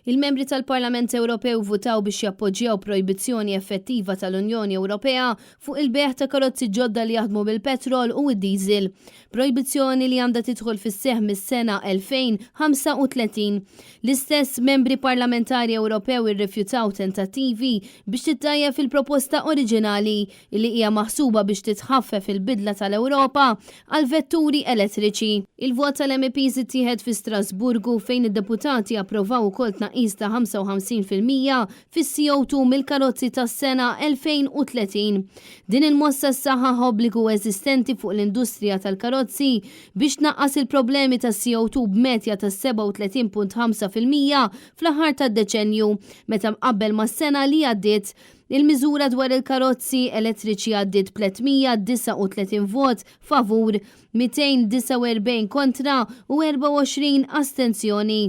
Il-membri tal-Parlament Ewropew votaw biex jappoġġjaw projbizzjoni effettiva tal-Unjoni Ewropea fuq il-beħ ta' karozzi ġodda li jaħdmu bil-petrol u d-diesel. Projbizzjoni li għandha tidħol fis-seħħ mis-sena 2035. L-istess membri parlamentari Ewropew irrifjutaw tentattivi biex tittajjeb fil-proposta oriġinali li hija maħsuba biex titħaffef il-bidla tal-Ewropa għal vetturi elettriċi. Il-vot tal-MEPs ittieħed fi Strasburgu fejn id-deputati approvaw ukoll tnaqqis ta' 55% fis-CO2 mill-karozzi tas-sena 2030. Din il-mossa s-saħħa obbligu eżistenti fuq l-industrija tal-karozzi biex naqqas il-problemi ta' CO2 b'medja ta' 37.5% fl-aħħar tad-deċenju meta mqabbel mas-sena li għaddiet. Il-miżura dwar il-karozzi elettriċi għaddiet 339 vot favur, 249 kontra u 24 astenzjoni.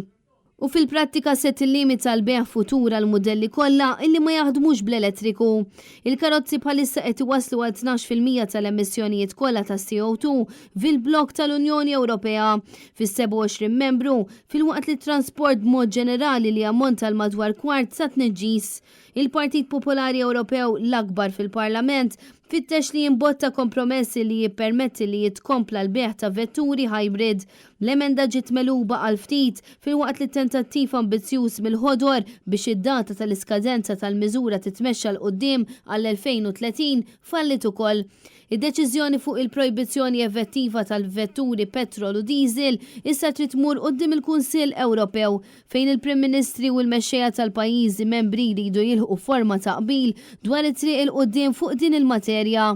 U fil-prattika se tillimita l-beħ futura l-modelli kollha illi ma jaħdmux bl-elettriku. Il-karozzi bħalissa qed iwasslu għal 12% tal-emissjonijiet kollha ta' CO2 fil-blok tal-Unjoni Ewropea fis-27 membru fil-waqt li transport b'mod ġenerali li ammonta l madwar kwart sa tneġġis. Il-Partit Popolari Ewropew l-akbar fil-Parlament fittex li jimbotta kompromessi li jippermetti li jitkompla l-beħ ta' vetturi hybrid. L-emenda ġiet meluba għal ftit fil-waqt li tentattiv ambizzjuż mill-ħodor biex id-data tal-iskadenza tal-miżura titmexxa l-qoddim għall-2030 fallit ukoll. Id-deċiżjoni fuq il-projbizzjoni effettiva tal-vetturi petrol u diesel issa trid tmur quddiem il-Kunsill Ewropew fejn il-Prim Ministri u l-mexxejja tal-pajjiżi membri jridu jilħqu forma ta' qbil dwar it-triq il-qudiem fuq din il-materja.